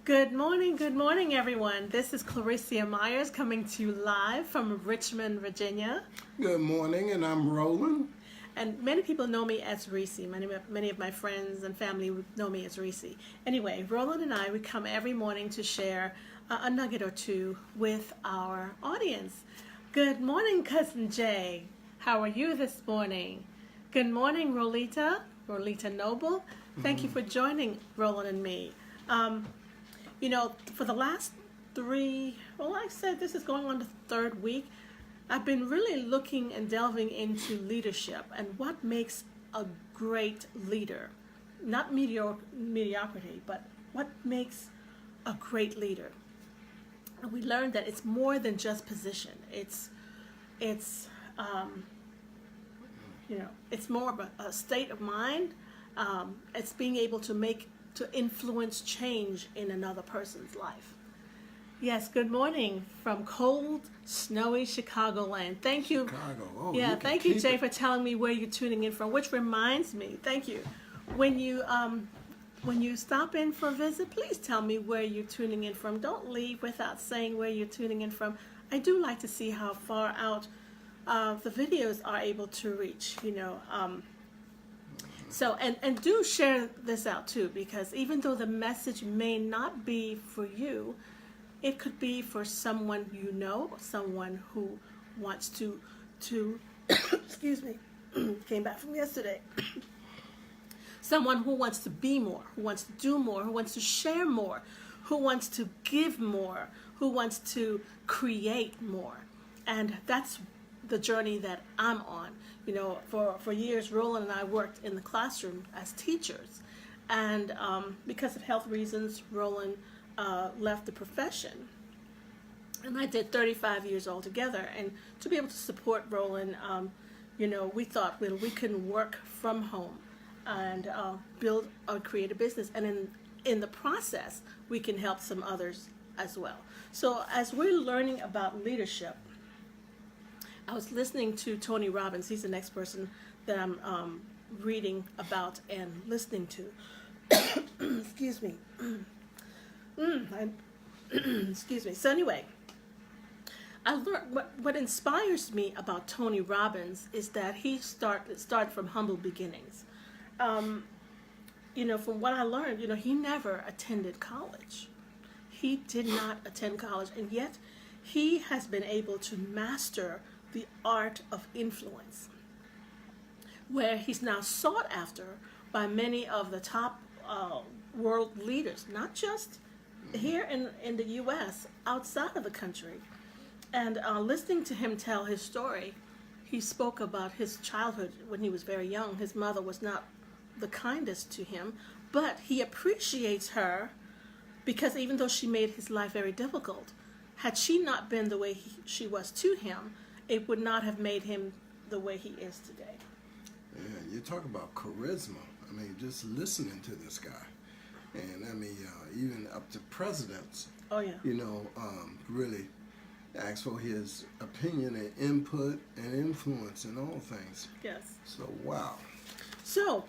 Good morning, everyone. This is Clarissa Myers coming to you live from Richmond, Virginia. Good morning, and I'm Roland. And many people know me as Recie. Many of my friends and family would know me as Recie. Anyway, Roland and I, we come every morning to share a nugget or two with our audience. Good morning, Cousin Jay. How are you this morning? Good morning, Rolita Noble. Thank you for joining Roland and me. For the last I said this is going on the third week, I've been really looking and delving into leadership and what makes a great leader. Not mediocrity, but what makes a great leader. And we learned that it's more than just position. It's more of a state of mind. It's being able to influence change in another person's life. Yes, good morning from cold, snowy Chicagoland. Thank you. Chicago. Oh, yeah, thank you, Jay, for telling me where you're tuning in from, which reminds me, thank you. When you stop in for a visit, please tell me where you're tuning in from. Don't leave without saying where you're tuning in from. I do like to see how far out the videos are able to reach, So, and do share this out too, because even though the message may not be for you, it could be for someone you know, someone who wants to excuse me, came back from yesterday. Someone who wants to be more, who wants to do more, who wants to share more, who wants to give more, who wants to create more. And that's the journey that I'm on. For years, Roland and I worked in the classroom as teachers. And because of health reasons, Roland left the profession. And I did 35 years altogether. And to be able to support Roland, we thought we can work from home and build or create a business. And in the process, we can help some others as well. So as we're learning about leadership, I was listening to Tony Robbins. He's the next person that I'm reading about and listening to. Excuse me. Excuse me. So anyway, I learned what inspires me about Tony Robbins is that he started from humble beginnings. From what I learned, he never attended college. He did not attend college, and yet he has been able to master the art of influence, where he's now sought after by many of the top world leaders, not just here in the U.S., outside of the country. And listening to him tell his story, he spoke about his childhood when he was very young. His mother was not the kindest to him, but he appreciates her because even though she made his life very difficult, had she not been the way she was to him, it would not have made him the way he is today. Yeah, you talk about charisma. I mean, just listening to this guy. And I mean, even up to presidents. Oh, yeah. Really ask for his opinion and input and influence in all things. Yes. So, wow. So,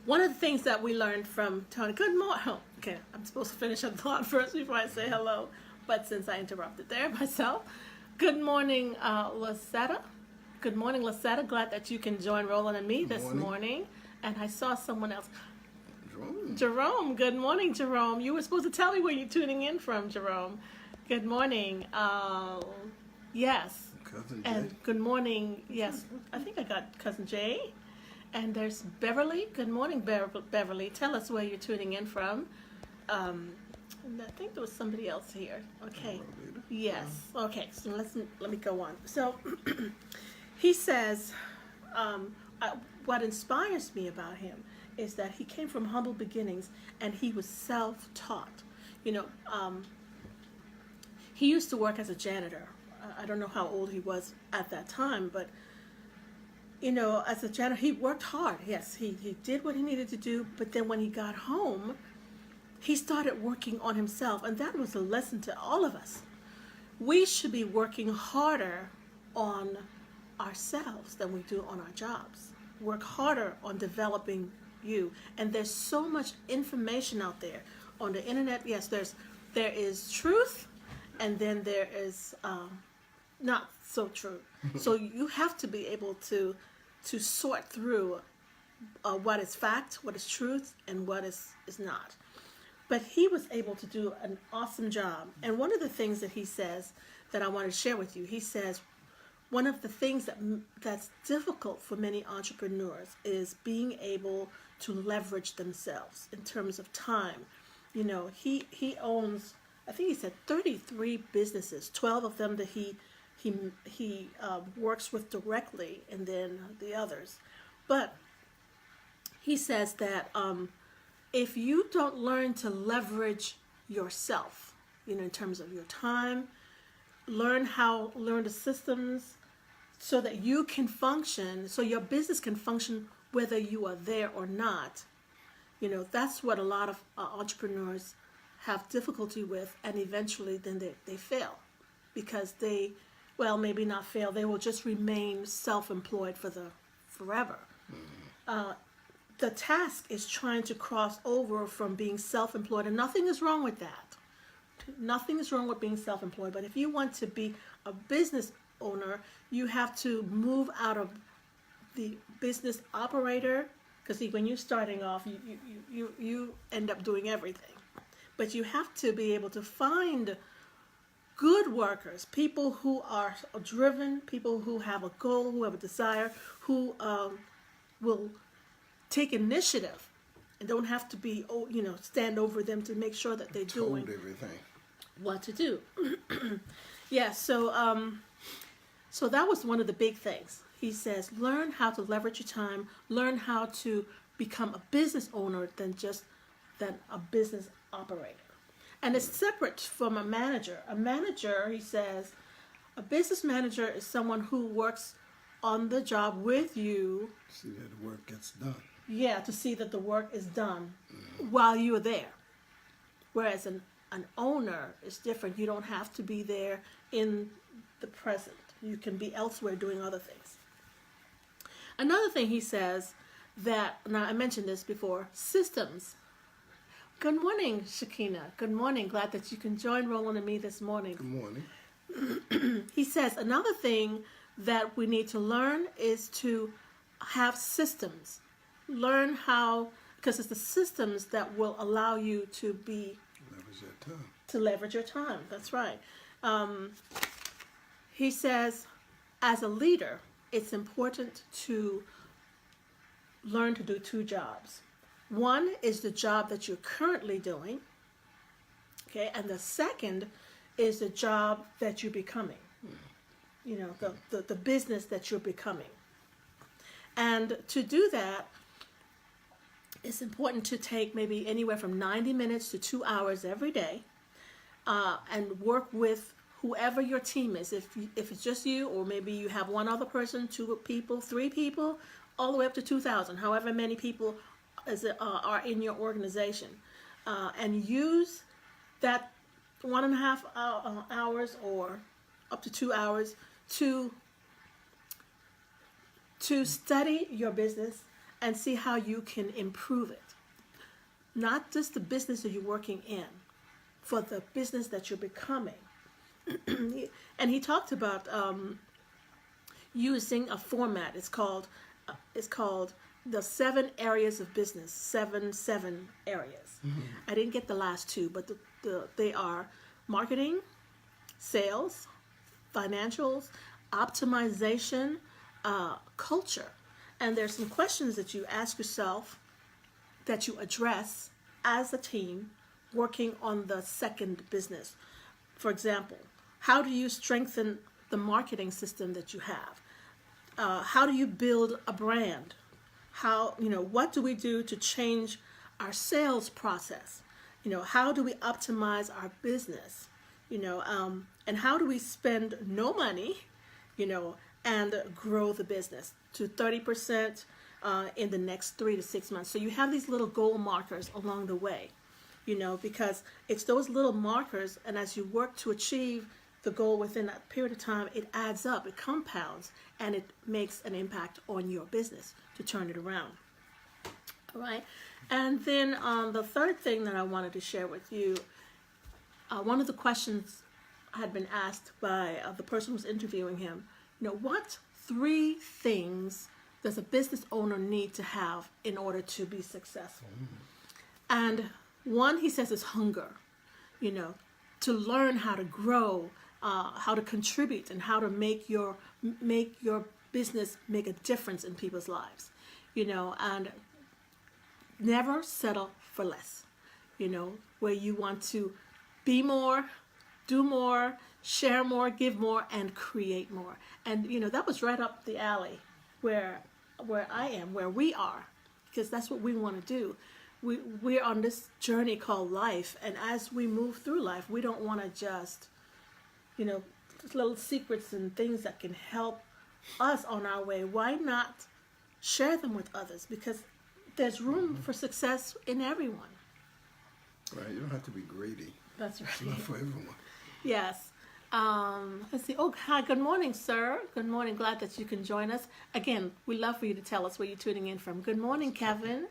one of the things that we learned from Tony, good morning. Oh, okay, I'm supposed to finish a thought first before I say hello, but since I interrupted there myself. Good morning, Lucetta. Good morning, Lucetta. Glad that you can join Roland and me this morning. And I saw someone else. Jerome. Good morning, Jerome. You were supposed to tell me where you're tuning in from, Jerome. Good morning. Yes. Cousin Jay. And good morning. Yes, I think I got Cousin Jay. And there's Beverly. Good morning, Beverly. Tell us where you're tuning in from. And I think there was somebody else here. Okay. Yes. Okay. So let me go on. So he says, what inspires me about him is that he came from humble beginnings and he was self-taught. He used to work as a janitor. I don't know how old he was at that time, but as a janitor, he worked hard. Yes, he did what he needed to do, but then when he got home, he started working on himself, and that was a lesson to all of us. We should be working harder on ourselves than we do on our jobs. Work harder on developing you. And there's so much information out there. on the internet, yes, there is truth, and then there is not so true. So you have to be able to sort through what is fact, what is truth, and what is not. But he was able to do an awesome job. And one of the things that he says that I want to share with you, he says one of the things that's difficult for many entrepreneurs is being able to leverage themselves in terms of time. You know, he owns, I think he said 33 businesses, 12 of them that he works with directly, and then the others. But he says that if you don't learn to leverage yourself, you know, in terms of your time, learn the systems so that you can function, so your business can function whether you are there or not. You know, that's what a lot of entrepreneurs have difficulty with, and eventually then they fail because maybe not fail, they will just remain self-employed forever. The task is trying to cross over from being self-employed, and nothing is wrong with that. Nothing is wrong with being self-employed, but if you want to be a business owner, you have to move out of the business operator, because when you're starting off, you end up doing everything. But you have to be able to find good workers, people who are driven, people who have a goal, who have a desire, who will take initiative and don't have to be, stand over them to make sure that they're doing everything. What to do. Yeah, so that was one of the big things. He says, learn how to leverage your time, learn how to become a business owner than a business operator. And it's separate from a manager. A manager, he says, a business manager is someone who works on the job with you. See that the work gets done. Yeah, to see that the work is done while you're there. Whereas an owner is different. You don't have to be there in the present. You can be elsewhere doing other things. Another thing he says that, now I mentioned this before, systems. Good morning, Shakina. Good morning. Glad that you can join Roland and me this morning. Good morning. He says another thing that we need to learn is to have systems. Learn how, because it's the systems that will allow you to leverage your time. That's right. He says, as a leader, it's important to learn to do two jobs. One is the job that you're currently doing, okay, and the second is the job that you're becoming. You know, the business that you're becoming. And to do that, it's important to take maybe anywhere from 90 minutes to 2 hours every day and work with whoever your team is. If it's just you, or maybe you have one other person, 2 people, 3 people, all the way up to 2,000, however many people are in your organization. And use that 1.5 hours or up to 2 hours to study your business and see how you can improve it. Not just the business that you're working in, for the business that you're becoming. And he talked about using a format. It's called the 7 areas of business. 7 areas. Mm-hmm. I didn't get the last 2, but they are marketing, sales, financials, optimization, culture. And there's some questions that you ask yourself that you address as a team working on the second business. For example, how do you strengthen the marketing system that you have? How do you build a brand? What do we do to change our sales process? How do we optimize our business? And how do we spend no money, and grow the business to 30% in the next 3 to 6 months. So you have these little goal markers along the way, because it's those little markers, and as you work to achieve the goal within that period of time, it adds up, it compounds, and it makes an impact on your business to turn it around. All right. And then the third thing that I wanted to share with you, one of the questions had been asked by the person who was interviewing him. What 3 things does a business owner need to have in order to be successful? And one, he says, is hunger. To learn how to grow, how to contribute, and how to make your business make a difference in people's lives. And never settle for less. Where you want to be more, do more, share more, give more, and create more. And that was right up the alley where I am, where we are, because that's what we want to do. We're on this journey called life, and as we move through life, we don't want to just, little secrets and things that can help us on our way. Why not share them with others? Because there's room for success in everyone. Right, you don't have to be greedy. That's right. It's not for everyone. Yes. Let's see. Oh, hi. Good morning, sir. Good morning. Glad that you can join us. Again, we'd love for you to tell us where you're tuning in from. Good morning, Kevin.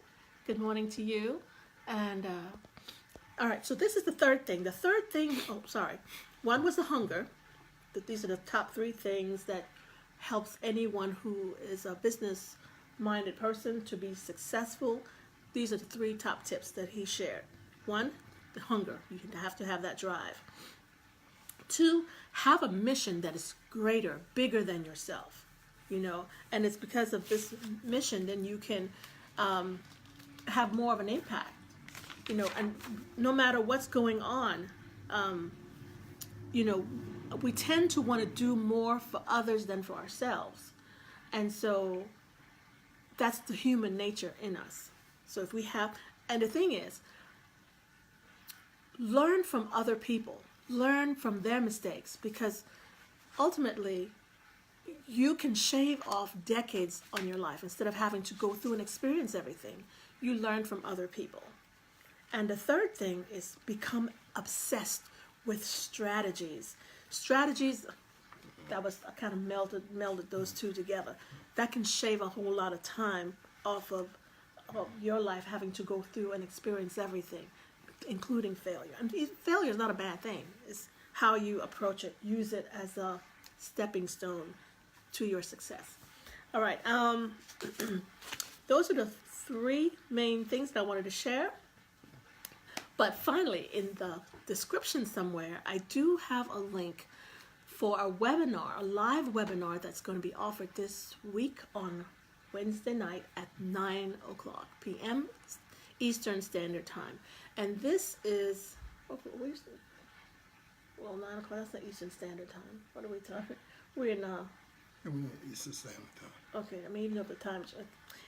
Good morning to you. And all right. So this is the third thing. The third thing. Oh, sorry. One was the hunger. These are the top 3 things that helps anyone who is a business-minded person to be successful. These are the 3 top tips that he shared. 1, the hunger. You have to have that drive. 2, have a mission that is greater, bigger than yourself, and it's because of this mission then you can have more of an impact, and no matter what's going on, we tend to want to do more for others than for ourselves, and so that's the human nature in us. So if we have, and the thing is, learn from other people. Learn from their mistakes, because ultimately you can shave off decades on your life instead of having to go through and experience everything. You learn from other people. And the third thing is become obsessed with strategies. Strategies, that was, I kind of melded those 2 together. That can shave a whole lot of time off of your life, having to go through and experience everything, including failure. And failure is not a bad thing. It's how you approach it. Use it as a stepping stone to your success. All right. Those are the 3 main things that I wanted to share. But finally, in the description somewhere, I do have a link for a webinar, a live webinar that's going to be offered this week on Wednesday night at 9 o'clock p.m. Eastern Standard Time. And this is, well, 9 o'clock, that's not Eastern Standard Time. What are we talking? We're in, We're in Eastern Standard Time. okay, I mean, even though the time,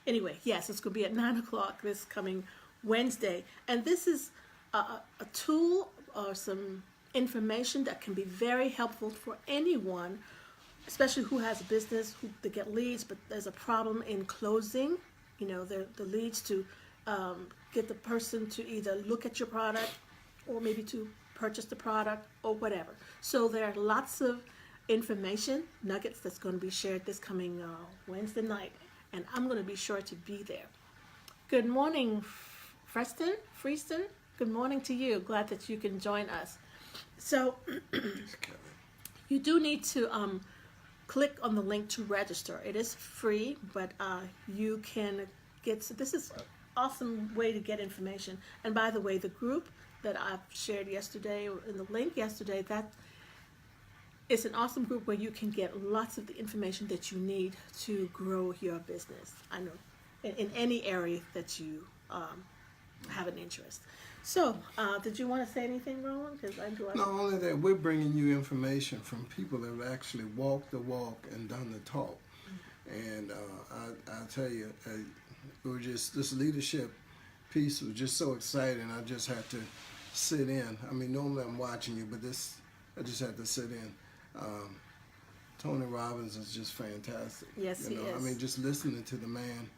anyway, yes, it's going to be at 9 o'clock this coming Wednesday. And this is a tool or some information that can be very helpful for anyone, especially who has a business, who to get leads, but there's a problem in closing, the leads to get the person to either look at your product or maybe to purchase the product or whatever. So there are lots of information, nuggets that's going to be shared this coming Wednesday night, and I'm going to be sure to be there. Good morning, Freeston. Good morning to you. Glad that you can join us. So you do need to click on the link to register. It is free, but you can get, so this is awesome way to get information. And by the way, the group that I've shared yesterday, or in the link yesterday, that is an awesome group where you can get lots of the information that you need to grow your business. I know in any area that you have an interest. So, did you want to say anything, Roland? Because Not only that, we're bringing you information from people that have actually walked the walk and done the talk. And I tell you, it was just, this leadership piece was just so exciting. I just had to sit in. I mean, normally I'm watching you, but this, I just had to sit in. Tony Robbins is just fantastic. Yes, he is. I mean, just listening to the man,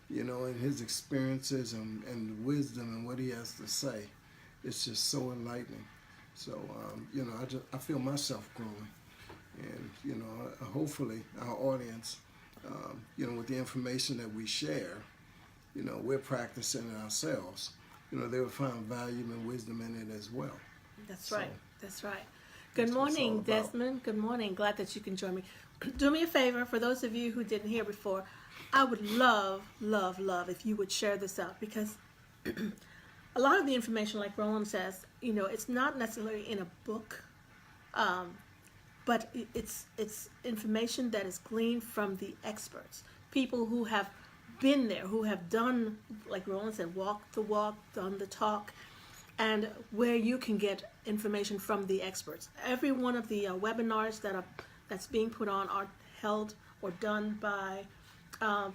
and his experiences and wisdom and what he has to say, it's just so enlightening. So, I feel myself growing. And, hopefully our audience, with the information that we share, we're practicing it ourselves, they would find value and wisdom in it as well. That's So, right. That's right. Good that's what it's all morning, about. Desmond. Good morning. Glad that you can join me. Do me a favor, for those of you who didn't hear before, I would love, love, love if you would share this out, because a lot of the information, like Roland says, it's not necessarily in a book, but it's information that is gleaned from the experts, people who have been there, who have done, like Roland said, walk the walk, done the talk, and where you can get information from the experts. Every one of the webinars that's being put on are held or done by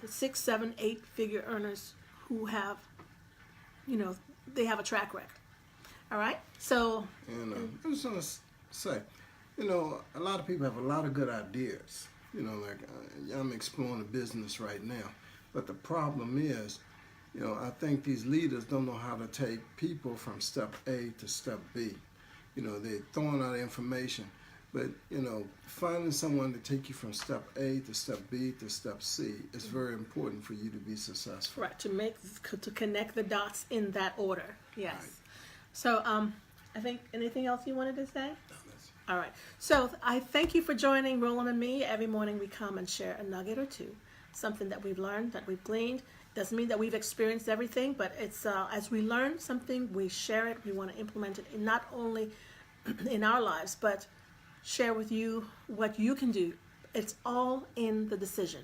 6, 7, 8 figure earners who have, they have a track record. All right, so And I just want to say, a lot of people have a lot of good ideas. I'm exploring a business right now, but the problem is, I think these leaders don't know how to take people from step A to step B. They're throwing out information, but finding someone to take you from step A to step B to step C is very important for you to be successful. right, to connect the dots in that order. Yes. Right. So I think anything else you wanted to say? No, that's- All right. So I thank you for joining Roland and me. Every morning we come and share a nugget or two, something that we've learned, that we've gleaned. Doesn't mean that we've experienced everything, but it's as we learn something, we share it. We want to implement it not only in our lives, but share with you what you can do. It's all in the decision.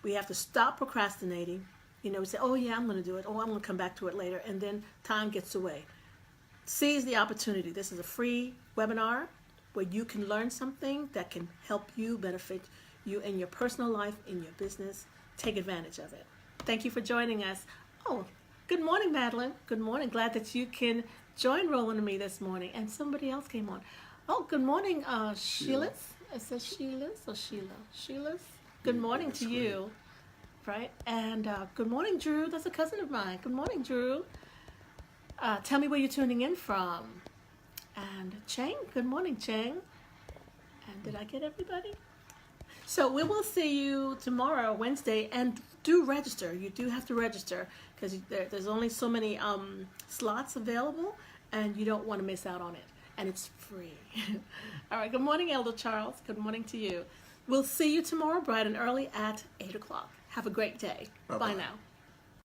We have to stop procrastinating. We say, oh yeah, I'm going to do it. Oh, I'm going to come back to it later. And then time gets away. Seize the opportunity. This is a free webinar where you can learn something that can help you, benefit you in your personal life, in your business. Take advantage of it. Thank you for joining us. Oh, good morning, Madeline. Good morning. Glad that you can join Roland and me this morning. And somebody else came on. Oh, good morning, Sheila's. It says Sheila's or Sheila? Sheila's. Good morning to you. Right? And good morning, Drew. That's a cousin of mine. Good morning, Drew. Tell me where you're tuning in from. And Chang. Good morning, Chang. And did I get everybody? So we will see you tomorrow, Wednesday, and do register. You do have to register because there's only so many slots available, and you don't want to miss out on it. And it's free. All right. Good morning, Elder Charles. Good morning to you. We'll see you tomorrow, bright and early at 8 o'clock. Have a great day. Bye-bye. Bye now.